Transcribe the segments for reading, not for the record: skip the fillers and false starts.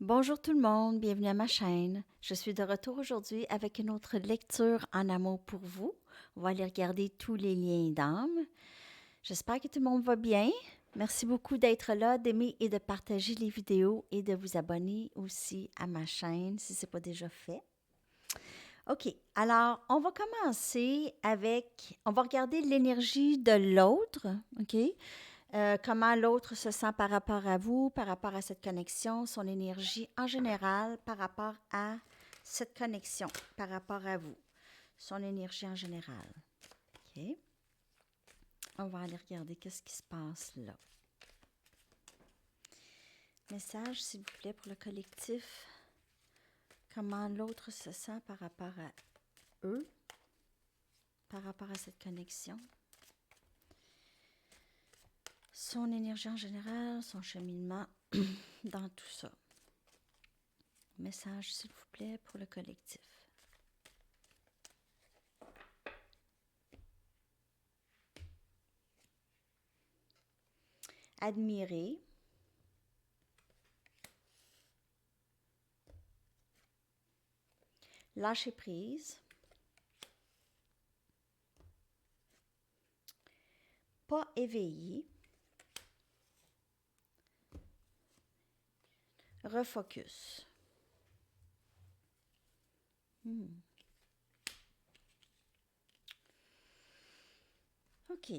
Bonjour tout le monde, bienvenue à ma chaîne. Je suis de retour aujourd'hui avec une autre lecture en amour pour vous. On va aller regarder tous les liens d'âme. J'espère que tout le monde va bien. Merci beaucoup d'être là, d'aimer et de partager les vidéos et de vous abonner aussi à ma chaîne si ce n'est pas déjà fait. OK, alors on va commencer avec, on va regarder l'énergie de l'autre, OK? Comment l'autre se sent par rapport à vous, par rapport à cette connexion, son énergie en général, par rapport à cette connexion, par rapport à vous, son énergie en général. OK? On va aller regarder qu'est-ce qui se passe là. Message, s'il vous plaît, pour le collectif. Comment l'autre se sent par rapport à eux, par rapport à cette connexion. Son énergie en général, son cheminement dans tout ça. Message, s'il vous plaît, pour le collectif. Admirer. Lâcher prise. Pas éveillé. Refocus. OK.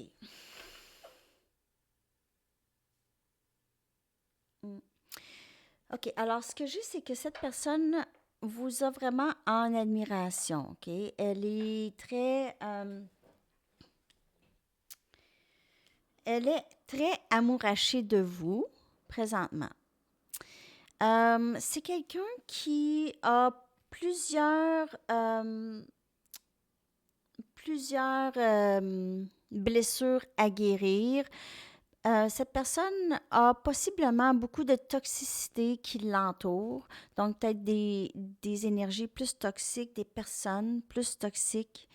OK. Alors, ce que j'ai, c'est que cette personne vous a vraiment en admiration. OK? Elle est très amourachée de vous présentement. C'est quelqu'un qui a plusieurs blessures à guérir. Cette personne a possiblement beaucoup de toxicité qui l'entoure, donc peut-être des énergies plus toxiques, des personnes plus toxiques,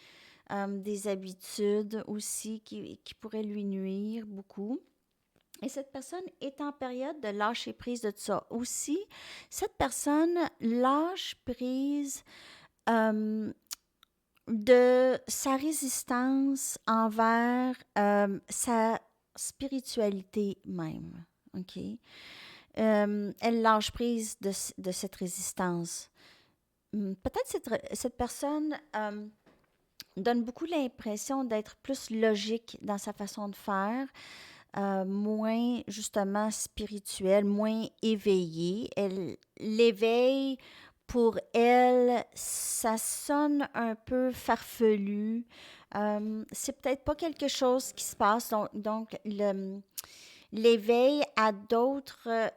des habitudes aussi qui pourraient lui nuire beaucoup. Et cette personne est en période de lâcher prise de tout ça. Aussi, cette personne lâche prise de sa résistance envers sa spiritualité même. OK? Elle lâche prise de cette résistance. Peut-être cette personne donne beaucoup l'impression d'être plus logique dans sa façon de faire, moins justement spirituelle, moins éveillée. L'éveil, pour elle, ça sonne un peu farfelu. C'est peut-être pas quelque chose qui se passe. Donc l'éveil à d'autres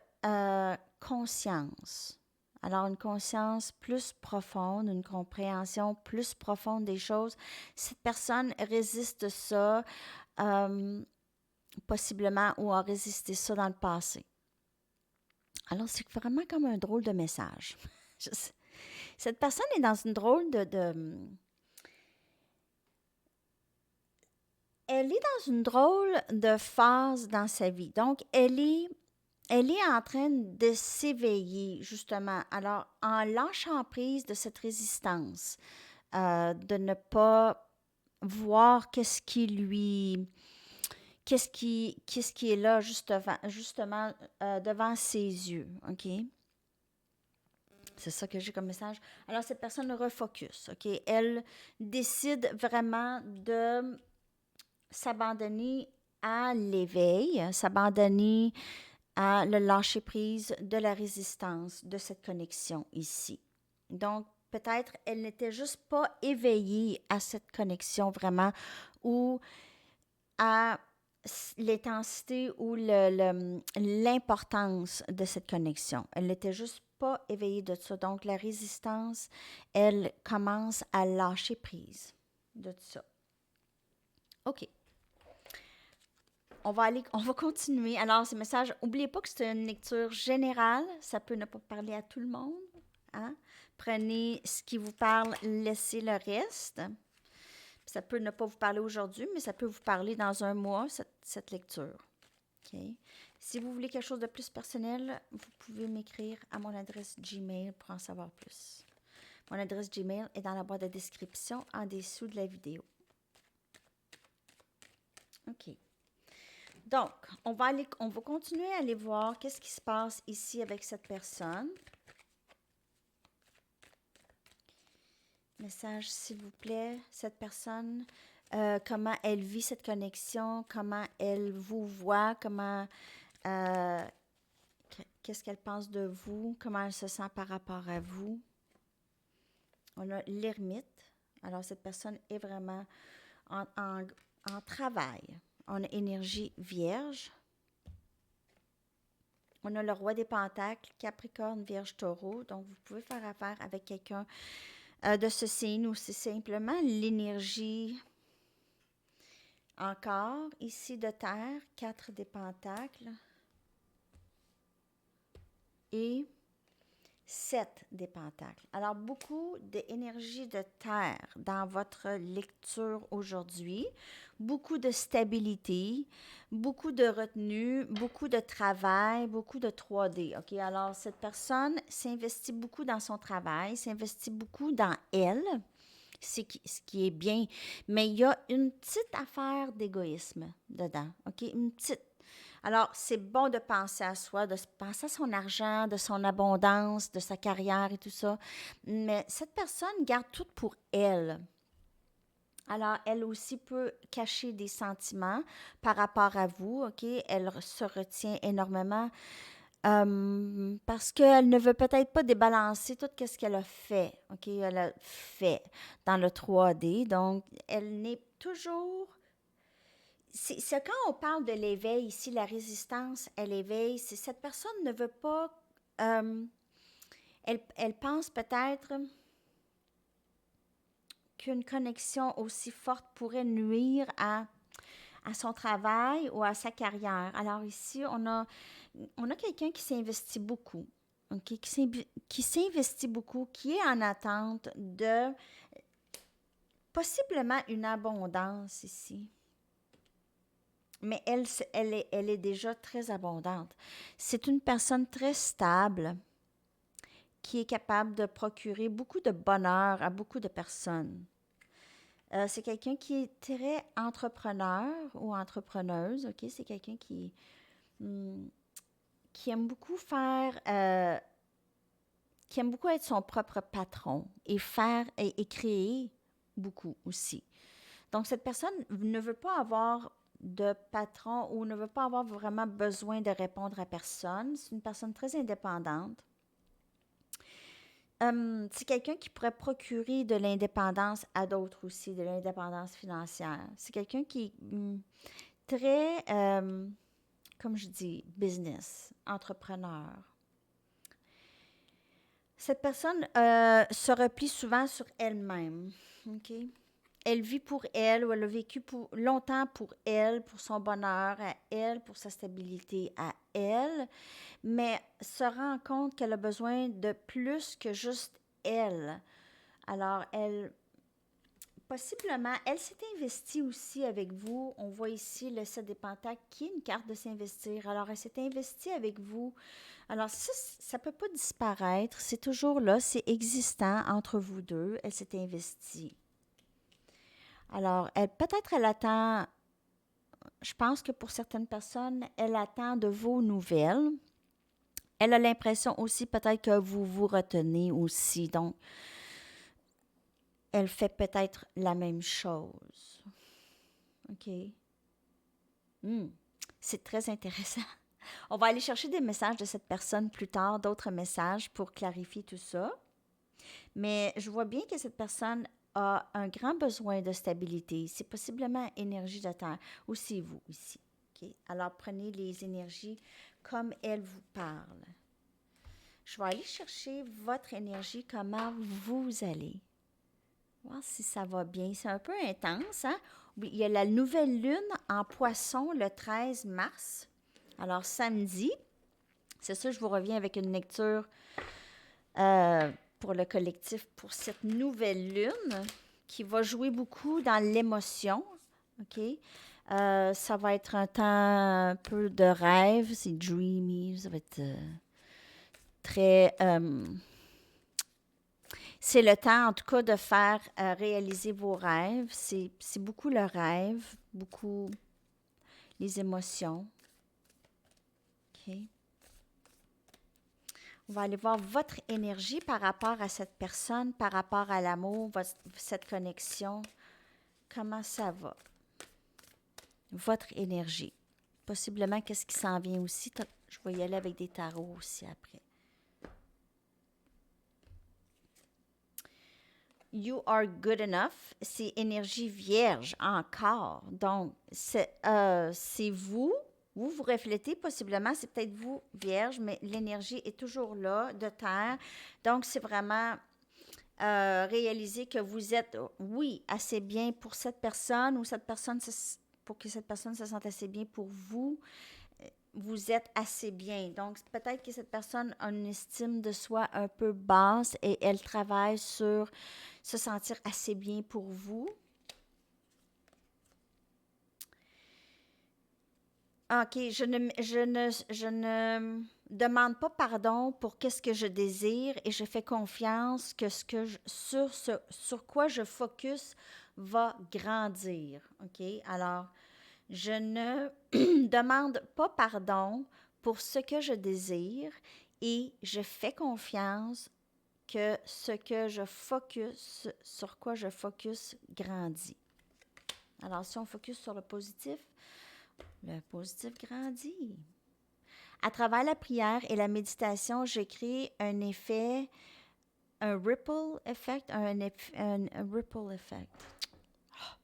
consciences. Alors, une conscience plus profonde, une compréhension plus profonde des choses. Cette personne résiste ça, possiblement, ou a résisté ça dans le passé. Alors, c'est vraiment comme un drôle de message. Cette personne est dans une drôle elle est dans une drôle de phase dans sa vie. Donc, elle est en train de s'éveiller, justement. Alors, en lâchant prise de cette résistance, de ne pas voir qu'est-ce qui est là justement devant ses yeux, OK? C'est ça que j'ai comme message. Alors, cette personne refocus, OK? Elle décide vraiment de s'abandonner à l'éveil, s'abandonner à le lâcher-prise de la résistance de cette connexion ici. Donc, peut-être elle n'était juste pas éveillée à cette connexion vraiment ou à l'intensité ou l'importance de cette connexion. Elle n'était juste pas éveillée de ça. Donc, la résistance, elle commence à lâcher prise de tout ça. OK. On va continuer. Alors, ce message, n'oubliez pas que c'est une lecture générale. Ça peut ne pas parler à tout le monde. Hein? Prenez ce qui vous parle, laissez le reste. Ça peut ne pas vous parler aujourd'hui, mais ça peut vous parler dans un mois, cette lecture. OK? Si vous voulez quelque chose de plus personnel, vous pouvez m'écrire à mon adresse Gmail pour en savoir plus. Mon adresse Gmail est dans la boîte de description en dessous de la vidéo. OK. Donc, on va continuer à aller voir qu'est-ce qui se passe ici avec cette personne. Message, s'il vous plaît, cette personne, comment elle vit cette connexion, comment elle vous voit, qu'est-ce qu'elle pense de vous, comment elle se sent par rapport à vous. On a l'ermite. Alors, cette personne est vraiment en travail. On a énergie vierge. On a le roi des pentacles, Capricorne, Vierge, Taureau. Donc, vous pouvez faire affaire avec quelqu'un de ce signe ou c'est simplement l'énergie encore ici de terre, 4 des pentacles et 7 des pentacles. Alors, beaucoup d'énergie de terre dans votre lecture aujourd'hui, beaucoup de stabilité, beaucoup de retenue, beaucoup de travail, beaucoup de 3D. OK? Alors, cette personne s'investit beaucoup dans son travail, s'investit beaucoup dans elle, ce qui est bien, mais il y a une petite affaire d'égoïsme dedans. OK? Une petite. Alors, c'est bon de penser à soi, de penser à son argent, de son abondance, de sa carrière et tout ça. Mais cette personne garde tout pour elle. Alors, elle aussi peut cacher des sentiments par rapport à vous, OK? Elle se retient énormément parce qu'elle ne veut peut-être pas débalancer tout ce qu'elle a fait, OK? Elle a fait dans le 3D. Donc, elle n'est toujours... C'est quand on parle de l'éveil ici, la résistance à l'éveil, c'est cette personne ne veut pas... elle pense peut-être qu'une connexion aussi forte pourrait nuire à son travail ou à sa carrière. Alors ici, on a quelqu'un qui s'investit beaucoup, okay? Qui s'investit beaucoup, qui est en attente de possiblement une abondance ici. Mais elle est déjà très abondante. C'est une personne très stable qui est capable de procurer beaucoup de bonheur à beaucoup de personnes. C'est quelqu'un qui est très entrepreneur ou entrepreneuse, OK? C'est quelqu'un qui aime beaucoup qui aime beaucoup être son propre patron et faire et créer beaucoup aussi. Donc, cette personne ne veut pas avoir de patron ou ne veut pas avoir vraiment besoin de répondre à personne. C'est une personne très indépendante. C'est quelqu'un qui pourrait procurer de l'indépendance à d'autres aussi, de l'indépendance financière. C'est quelqu'un qui est très, comme je dis, business, entrepreneur. Cette personne se replie souvent sur elle-même. OK? Elle vit pour elle ou elle a vécu longtemps pour elle, pour son bonheur à elle, pour sa stabilité à elle, mais se rend compte qu'elle a besoin de plus que juste elle. Alors, possiblement, elle s'est investie aussi avec vous. On voit ici le 7 des pentacles qui est une carte de s'investir. Alors, elle s'est investie avec vous. Alors, ça ne peut pas disparaître. C'est toujours là, c'est existant entre vous deux. Elle s'est investie. Alors, peut-être elle attend, je pense que pour certaines personnes, elle attend de vos nouvelles. Elle a l'impression aussi peut-être que vous vous retenez aussi. Donc, elle fait peut-être la même chose. OK. C'est très intéressant. On va aller chercher des messages de cette personne plus tard, d'autres messages pour clarifier tout ça. Mais je vois bien que cette personne a un grand besoin de stabilité. C'est possiblement énergie de terre. Aussi vous ici. Okay? Alors prenez les énergies comme elle vous parle. Je vais aller chercher votre énergie, comment vous allez. Voir si ça va bien. C'est un peu intense, hein? Oui, il y a la nouvelle lune en poisson le 13 mars. Alors samedi, c'est ça, je vous reviens avec une lecture pour le collectif pour cette nouvelle lune qui va jouer beaucoup dans l'émotion, OK? Ça va être un temps un peu de rêve, c'est dreamy, ça va être très... c'est le temps, en tout cas, de faire réaliser vos rêves. C'est beaucoup le rêve, beaucoup les émotions. OK. On va aller voir votre énergie par rapport à cette personne, par rapport à l'amour, cette connexion. Comment ça va? Votre énergie. Possiblement, qu'est-ce qui s'en vient aussi? Je vais y aller avec des tarots aussi après. You are good enough. C'est énergie vierge encore. Donc, c'est vous. Vous reflétez possiblement, c'est peut-être vous, vierge, mais l'énergie est toujours là, de terre. Donc, c'est vraiment réaliser que vous êtes, oui, assez bien pour cette personne ou cette personne, pour que cette personne se sente assez bien pour vous. Vous êtes assez bien. Donc, peut-être que cette personne a une estime de soi un peu basse et elle travaille sur se sentir assez bien pour vous. OK, je ne demande pas pardon pour qu'est-ce que je désire et je fais confiance que sur quoi je focus va grandir. OK? Alors, je ne demande pas pardon pour ce que je désire et je fais confiance que ce que je focus, sur quoi je focus, grandit. Alors, si on focus sur le positif grandit. À travers la prière et la méditation, je crée un effet, un ripple effect, un ripple effect. Oh,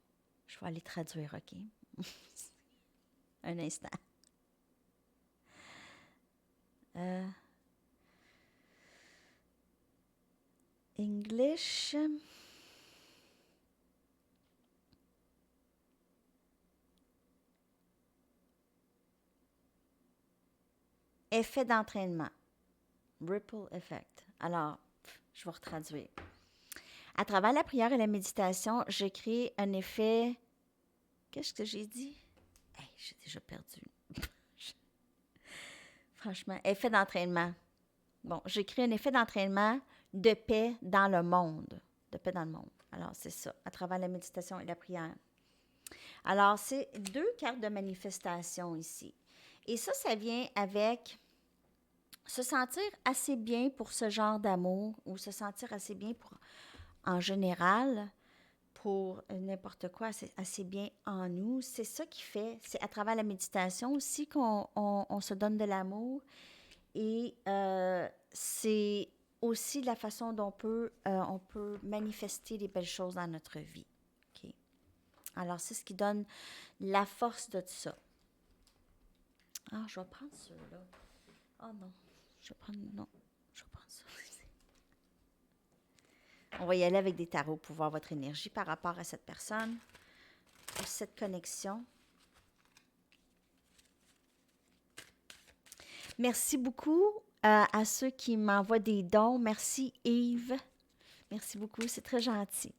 je vais aller traduire, OK? Un instant. English. Effet d'entraînement. Ripple effect. Alors, je vais retraduire. À travers la prière et la méditation, je crée un effet... Qu'est-ce que j'ai dit? Hey, j'ai déjà perdu. Franchement, effet d'entraînement. Bon, j'ai créé un effet d'entraînement de paix dans le monde. De paix dans le monde. Alors, c'est ça, à travers la méditation et la prière. Alors, c'est 2 cartes de manifestation ici. Et ça vient avec se sentir assez bien pour ce genre d'amour ou se sentir assez bien pour, en général, pour n'importe quoi, assez bien en nous. C'est ça qui fait, c'est à travers la méditation aussi qu'on se donne de l'amour. Et c'est aussi la façon dont on peut manifester les belles choses dans notre vie. Okay. Alors, c'est ce qui donne la force de tout ça. Ah, je vais prendre ceux-là. Oh non, je vais prendre ça. On va y aller avec des tarots pour voir votre énergie par rapport à cette personne, à cette connexion. Merci beaucoup à ceux qui m'envoient des dons. Merci Yves. Merci beaucoup, c'est très gentil.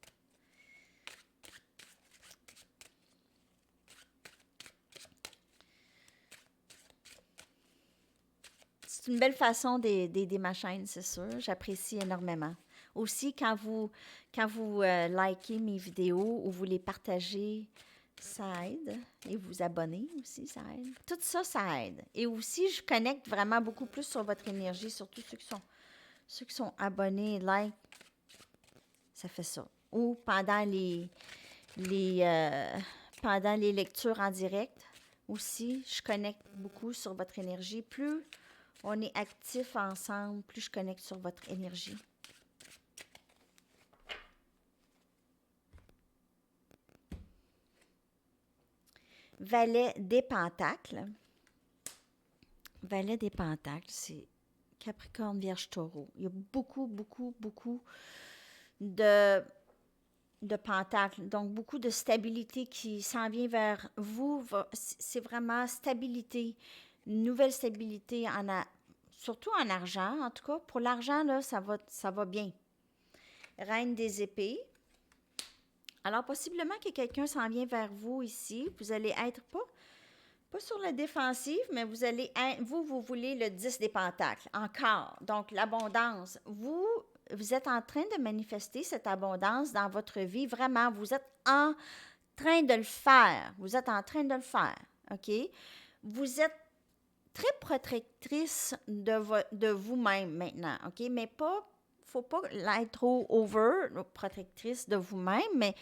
C'est une belle façon d'aider ma chaîne, c'est sûr. J'apprécie énormément. Aussi, quand vous likez mes vidéos ou vous les partagez, ça aide. Et vous abonnez aussi, ça aide. Tout ça, ça aide. Et aussi, je connecte vraiment beaucoup plus sur votre énergie, surtout ceux qui sont abonnés, like, ça fait ça. Ou pendant pendant les lectures en direct aussi, je connecte beaucoup sur votre énergie. Plus on est actifs ensemble, plus je connecte sur votre énergie. Valet des Pentacles. Valet des Pentacles, c'est Capricorne, Vierge, Taureau. Il y a beaucoup, beaucoup, beaucoup de pentacles. Donc, beaucoup de stabilité qui s'en vient vers vous. C'est vraiment stabilité, une nouvelle stabilité, surtout en argent. En tout cas, pour l'argent, là, ça va bien. Reine des épées. Alors, possiblement que quelqu'un s'en vient vers vous ici. Vous allez être pas sur la défensive, mais vous allez être, vous voulez le 10 des pentacles, encore. Donc, l'abondance. Vous êtes en train de manifester cette abondance dans votre vie. Vraiment, vous êtes en train de le faire. Vous êtes en train de le faire. OK? Vous êtes très protectrice de vous-même maintenant. OK? Mais faut pas l'être trop over, protectrice de vous-même, mais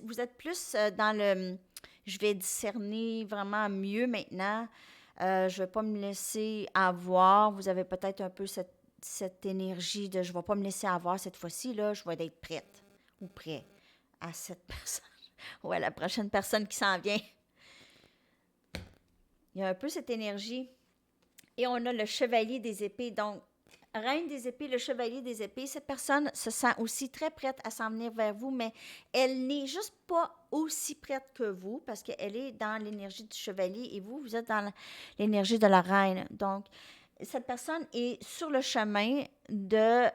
vous êtes plus dans le je vais discerner vraiment mieux maintenant. Je ne vais pas me laisser avoir. Vous avez peut-être un peu cette énergie de je ne vais pas me laisser avoir cette fois-ci, là, je vais être prête ou prêt à cette personne ou à la prochaine personne qui s'en vient. Il y a un peu cette énergie. Et on a le chevalier des épées. Donc, reine des épées, le chevalier des épées, cette personne se sent aussi très prête à s'en venir vers vous, mais elle n'est juste pas aussi prête que vous parce qu'elle est dans l'énergie du chevalier et vous êtes dans l'énergie de la reine. Donc, cette personne est sur le chemin de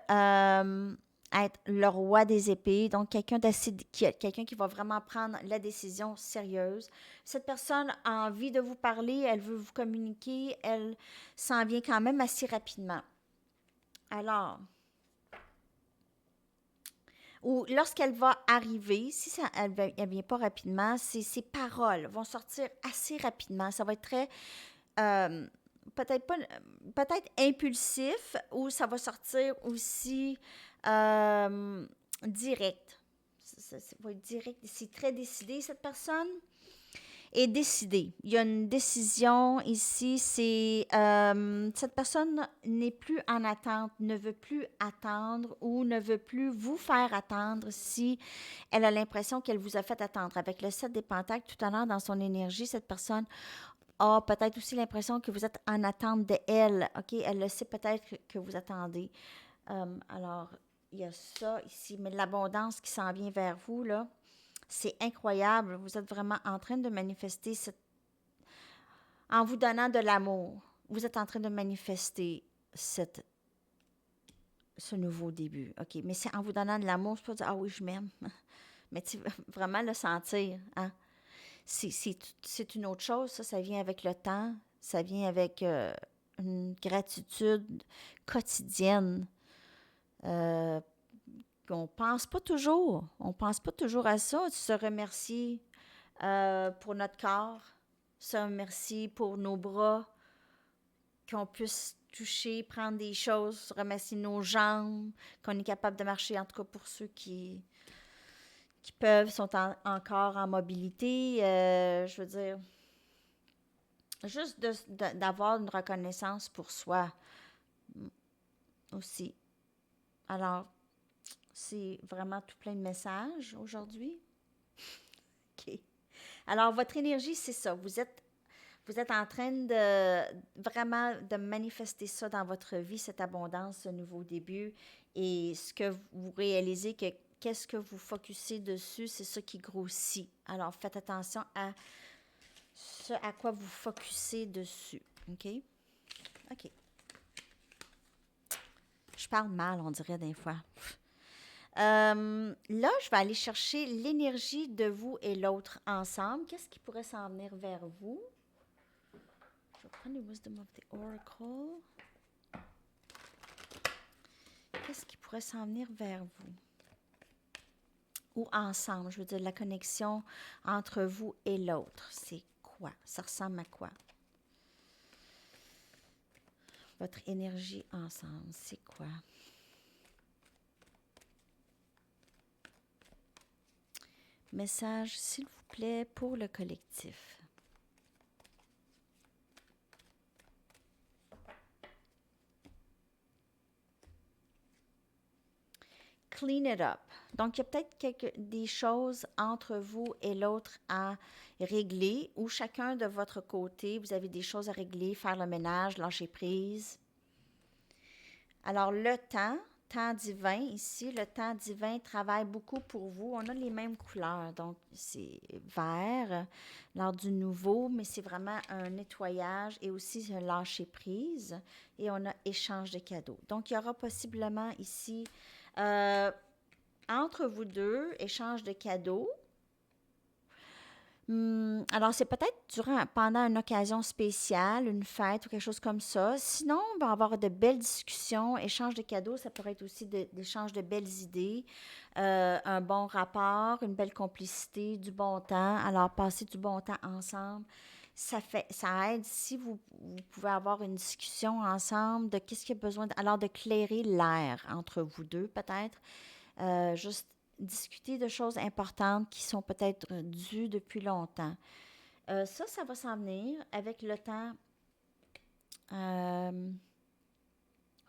être le roi des épées, donc quelqu'un qui va vraiment prendre la décision sérieuse. Cette personne a envie de vous parler, elle veut vous communiquer, elle s'en vient quand même assez rapidement. Alors, ou lorsqu'elle va arriver, si ça, elle ne vient pas rapidement, ses paroles vont sortir assez rapidement. Ça va être très, euh, peut-être impulsif, ou ça va sortir aussi direct. Ça va être direct. C'est très décidé, cette personne est décidée. Il y a une décision ici. Cette personne n'est plus en attente, ne veut plus attendre ou ne veut plus vous faire attendre si elle a l'impression qu'elle vous a fait attendre. Avec le 7 des pentacles, tout à l'heure, dans son énergie, cette personne a peut-être aussi l'impression que vous êtes en attente de elle. OK? Elle le sait peut-être que vous attendez. Alors, il y a ça ici. Mais l'abondance qui s'en vient vers vous, là, c'est incroyable. Vous êtes vraiment en train de manifester en vous donnant de l'amour. Vous êtes en train de manifester ce nouveau début. OK? Mais c'est en vous donnant de l'amour, c'est pas dire, ah oui, je m'aime. Mais tu vraiment le sentir. Hein? C'est une autre chose, ça vient avec le temps, ça vient avec une gratitude quotidienne. On pense pas toujours, à ça, se remercier pour notre corps, se remercier pour nos bras, qu'on puisse toucher, prendre des choses, remercier nos jambes, qu'on est capable de marcher, en tout cas pour ceux qui peuvent, sont encore en mobilité. Je veux dire, juste d'avoir une reconnaissance pour soi aussi. Alors, c'est vraiment tout plein de messages aujourd'hui. OK. Alors, votre énergie, c'est ça. Vous êtes en train de vraiment de manifester ça dans votre vie, cette abondance, ce nouveau début. Et ce que vous réalisez, qu'est-ce que vous focussez dessus, c'est ça qui grossit. Alors, faites attention à ce à quoi vous focussez dessus. OK? OK. Je parle mal, on dirait des fois. Là, je vais aller chercher l'énergie de vous et l'autre ensemble. Qu'est-ce qui pourrait s'en venir vers vous? Je vais prendre le Wisdom of the Oracle. Qu'est-ce qui pourrait s'en venir vers vous? Ou ensemble, je veux dire, la connexion entre vous et l'autre. C'est quoi? Ça ressemble à quoi? Votre énergie ensemble, c'est quoi? Message, s'il vous plaît, pour le collectif. Clean it up. Donc, il y a peut-être des choses entre vous et l'autre à régler, ou chacun de votre côté, vous avez des choses à régler, faire le ménage, lâcher prise. Alors, le temps divin, ici, le temps divin travaille beaucoup pour vous. On a les mêmes couleurs, donc c'est vert lors du nouveau, mais c'est vraiment un nettoyage et aussi un lâcher prise. Et on a échange de cadeaux. Donc, il y aura possiblement ici, entre vous deux, échange de cadeaux. Alors, c'est peut-être pendant une occasion spéciale, une fête ou quelque chose comme ça. Sinon, on va avoir de belles discussions, échange de cadeaux, ça pourrait être aussi d'échange de belles idées, un bon rapport, une belle complicité, du bon temps. Alors, passer du bon temps ensemble, ça aide si vous pouvez avoir une discussion ensemble de qu'est-ce qu'il y a besoin, alors de clairer l'air entre vous deux, peut-être. Juste discuter de choses importantes qui sont peut-être dues depuis longtemps. Ça va s'en venir avec le temps. Il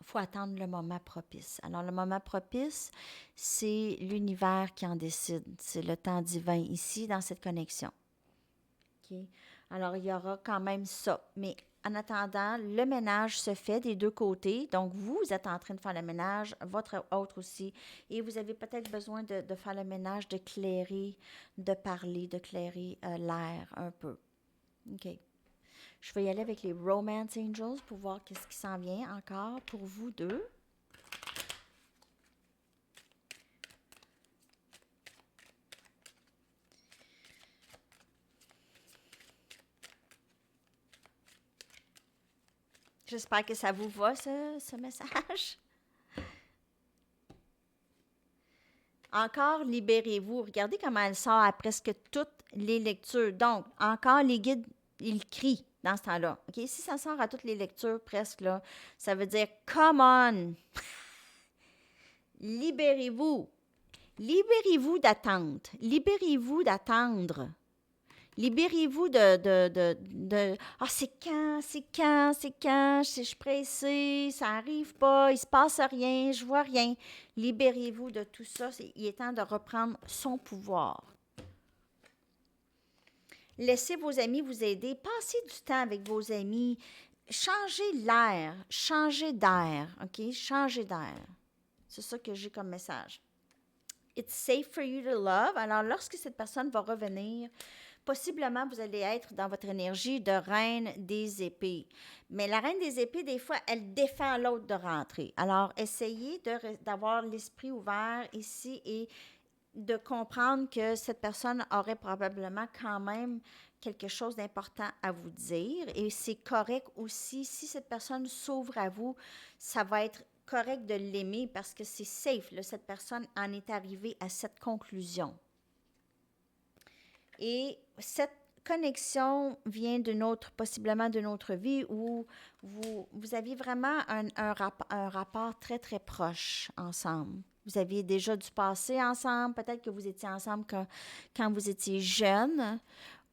faut attendre le moment propice. Alors, le moment propice, c'est l'univers qui en décide. C'est le temps divin ici, dans cette connexion. OK? Alors, il y aura quand même ça. Mais en attendant, le ménage se fait des deux côtés. Donc, vous êtes en train de faire le ménage, votre autre aussi. Et vous avez peut-être besoin de faire le ménage, de clairer, de parler, de clairer l'air un peu. OK. Je vais y aller avec les Romance Angels pour voir qu'est-ce qui s'en vient encore pour vous deux. J'espère que ça vous va, ce message. Encore, libérez-vous. Regardez comment elle sort à presque toutes les lectures. Donc, encore, les guides, ils crient dans ce temps-là. OK? Si ça sort à toutes les lectures, presque, là, ça veut dire « Come on! Libérez-vous! Libérez-vous d'attente. Libérez-vous d'attendre. Libérez-vous Ah, c'est quand, je suis pressée, ça n'arrive pas, il se passe rien, je vois rien. Libérez-vous de tout ça. Il est temps de reprendre son pouvoir. Laissez vos amis vous aider. Passez du temps avec vos amis. Changez l'air. Changez d'air. OK? Changez d'air. C'est ça que j'ai comme message. It's safe for you to love. Alors, lorsque cette personne va revenir, possiblement, vous allez être dans votre énergie de reine des épées. Mais la reine des épées, des fois, elle défend l'autre de rentrer. Alors, essayez d'avoir l'esprit ouvert ici et de comprendre que cette personne aurait probablement quand même quelque chose d'important à vous dire. Et c'est correct aussi, si cette personne s'ouvre à vous, ça va être correct de l'aimer parce que c'est safe. Là, cette personne en est arrivée à cette conclusion. Et cette connexion vient possiblement d'une autre vie où vous aviez vraiment un rapport très, très proche ensemble. Vous aviez déjà du passé ensemble, peut-être que vous étiez ensemble quand vous étiez jeune,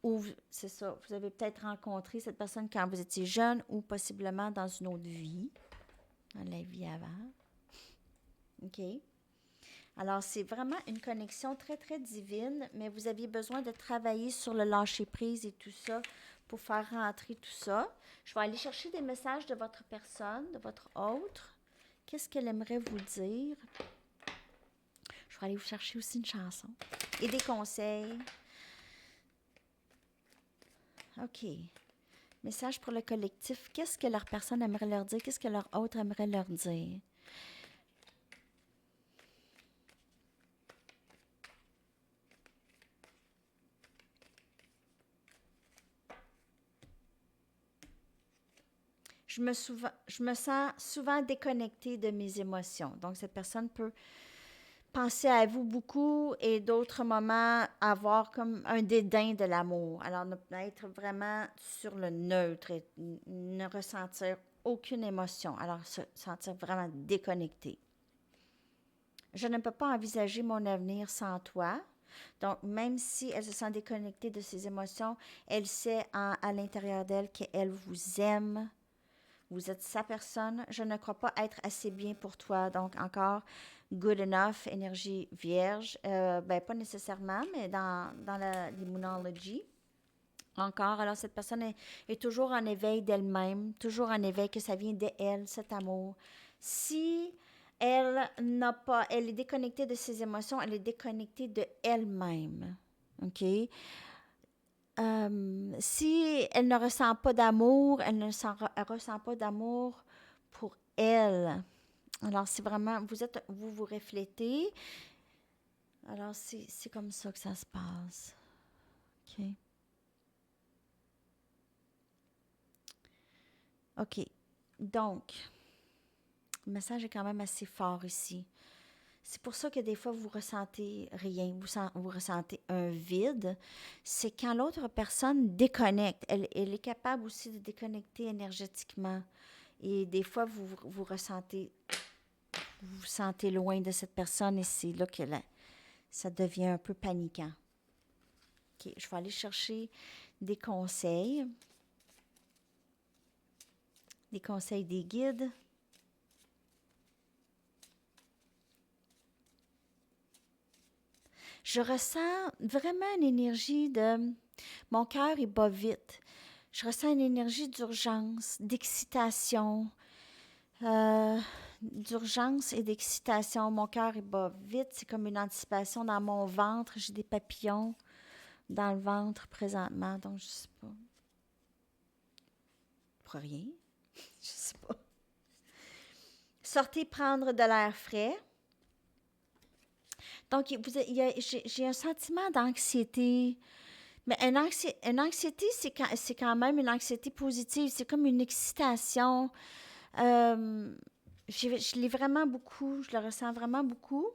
ou c'est ça, vous avez peut-être rencontré cette personne quand vous étiez jeune ou possiblement dans une autre vie, dans la vie avant. OK? Alors, c'est vraiment une connexion très, très divine, mais vous aviez besoin de travailler sur le lâcher-prise et tout ça pour faire rentrer tout ça. Je vais aller chercher des messages de votre personne, de votre autre. Qu'est-ce qu'elle aimerait vous dire? Je vais aller vous chercher aussi une chanson et des conseils. OK. Message pour le collectif. Qu'est-ce que leur personne aimerait leur dire? Qu'est-ce que leur autre aimerait leur dire? Je me sens souvent déconnectée de mes émotions. Donc, cette personne peut penser à vous beaucoup et d'autres moments avoir comme un dédain de l'amour. Alors, être vraiment sur le neutre et ne ressentir aucune émotion. Alors, se sentir vraiment déconnecté. Je ne peux pas envisager mon avenir sans toi. Donc, même si elle se sent déconnectée de ses émotions, elle sait à l'intérieur d'elle qu'elle vous aime. Vous êtes sa personne. Je ne crois pas être assez bien pour toi. Donc, encore, good enough, énergie vierge. Pas nécessairement, mais dans l'immunologie. Encore, alors cette personne est toujours en éveil d'elle-même, toujours en éveil que ça vient d'elle, cet amour. Si elle est déconnectée de ses émotions, elle est déconnectée de elle-même. OK? Si elle ne ressent pas d'amour, elle ressent pas d'amour pour elle. Alors, c'est vraiment, vous reflétez. Alors, c'est comme ça que ça se passe. OK. OK. Donc, le message est quand même assez fort ici. C'est pour ça que des fois, vous ressentez rien, vous ressentez un vide. C'est quand l'autre personne déconnecte. Elle est capable aussi de déconnecter énergétiquement. Et des fois, vous vous sentez loin de cette personne et c'est là que ça devient un peu paniquant. OK, je vais aller chercher des conseils des guides. Je ressens vraiment une énergie de... Mon cœur, il bat vite. Je ressens une énergie d'urgence, d'excitation, d'urgence et d'excitation. Mon cœur, il bat vite. C'est comme une anticipation dans mon ventre. J'ai des papillons dans le ventre présentement, donc je sais pas. Pour rien. Je sais pas. Sortez prendre de l'air frais. Donc, j'ai un sentiment d'anxiété. Mais une anxiété, c'est quand même une anxiété positive. C'est comme une excitation. Je l'ai vraiment beaucoup. Je le ressens vraiment beaucoup.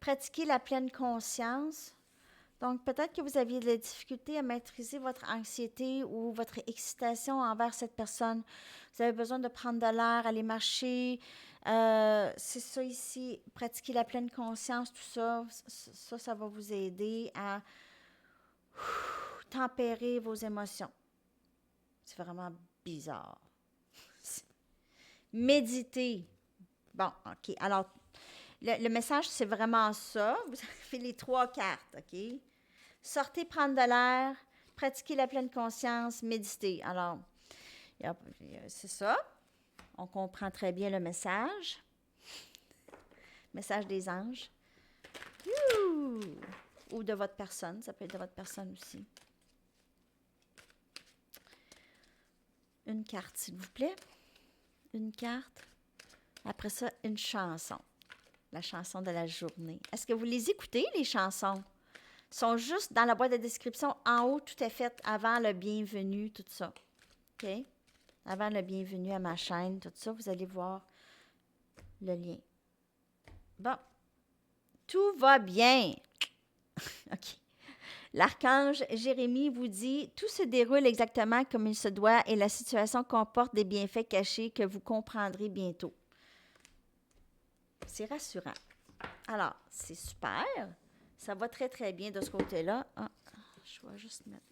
Pratiquer la pleine conscience. Donc, peut-être que vous aviez de la difficulté à maîtriser votre anxiété ou votre excitation envers cette personne. Vous avez besoin de prendre de l'air, aller marcher. C'est ça ici, pratiquer la pleine conscience, tout ça. Ça va vous aider à tempérer vos émotions. C'est vraiment bizarre. Méditer. Bon, OK. Alors, le message, c'est vraiment ça. Vous avez les 3 cartes, OK? Sortez prendre de l'air, pratiquer la pleine conscience, méditer. Alors, c'est ça. On comprend très bien le message. Message des anges. Ouh! Ou de votre personne. Ça peut être de votre personne aussi. Une carte, s'il vous plaît. Une carte. Après ça, une chanson. La chanson de la journée. Est-ce que vous les écoutez, les chansons? Sont juste dans la boîte de description, en haut, tout est fait avant le bienvenue, tout ça. OK? Avant le bienvenue à ma chaîne, tout ça, vous allez voir le lien. Bon. Tout va bien. OK. L'archange Jérémie vous dit « Tout se déroule exactement comme il se doit et la situation comporte des bienfaits cachés que vous comprendrez bientôt. » C'est rassurant. Alors, c'est super. Ça va très, très bien de ce côté-là. Ah, je vais juste mettre...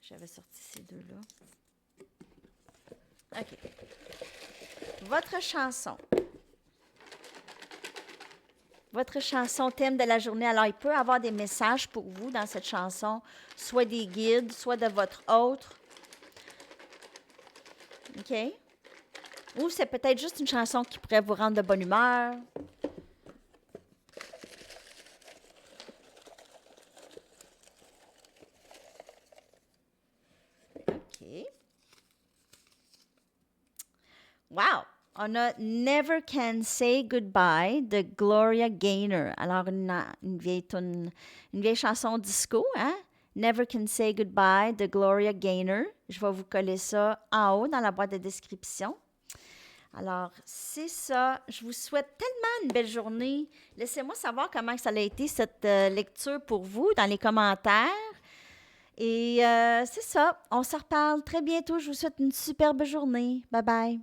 J'avais sorti ces deux-là. OK. Votre chanson. Votre chanson thème de la journée. Alors, il peut y avoir des messages pour vous dans cette chanson, soit des guides, soit de votre autre. OK? Ou c'est peut-être juste une chanson qui pourrait vous rendre de bonne humeur. OK. Wow! On a Never Can Say Goodbye de Gloria Gaynor. Alors, une vieille chanson disco, hein? Never Can Say Goodbye de Gloria Gaynor. Je vais vous coller ça en haut dans la boîte de description. Alors, c'est ça. Je vous souhaite tellement une belle journée. Laissez-moi savoir comment ça a été cette lecture pour vous dans les commentaires. Et c'est ça. On se reparle très bientôt. Je vous souhaite une superbe journée. Bye bye.